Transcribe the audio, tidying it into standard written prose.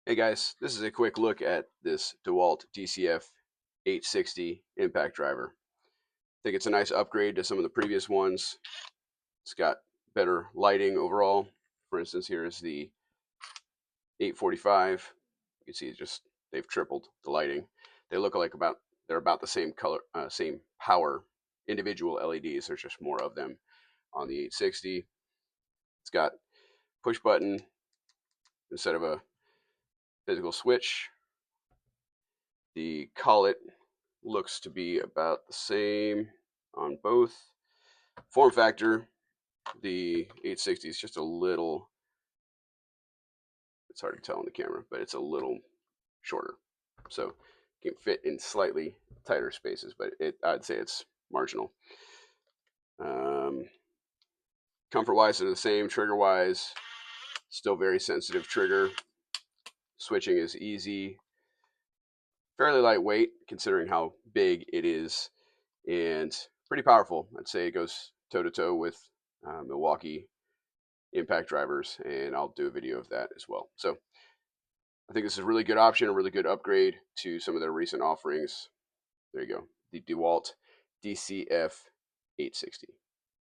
Hey guys, this is a quick look at this Dewalt DCF860 impact driver. I think it's a nice upgrade to some of the previous ones. It's got better lighting overall. For instance, here is the 845. You can see they've tripled the lighting. They're about the same color, same power individual LEDs. There's just more of them on the 860. It's got push button instead of a physical switch. The collet looks to be about the same on both. Form factor, the 860 is just a little, it's hard to tell on the camera, but it's a little shorter. So it can fit in slightly tighter spaces, but I'd say it's marginal. Comfort wise, they're the same. Trigger wise, still very sensitive trigger. Switching is easy. Fairly lightweight considering how big it is, and pretty powerful. I'd say it goes toe to toe with Milwaukee impact drivers, and I'll do a video of that as well. So I think this is a really good option, a really good upgrade to some of their recent offerings. There you go, the Dewalt DCF860.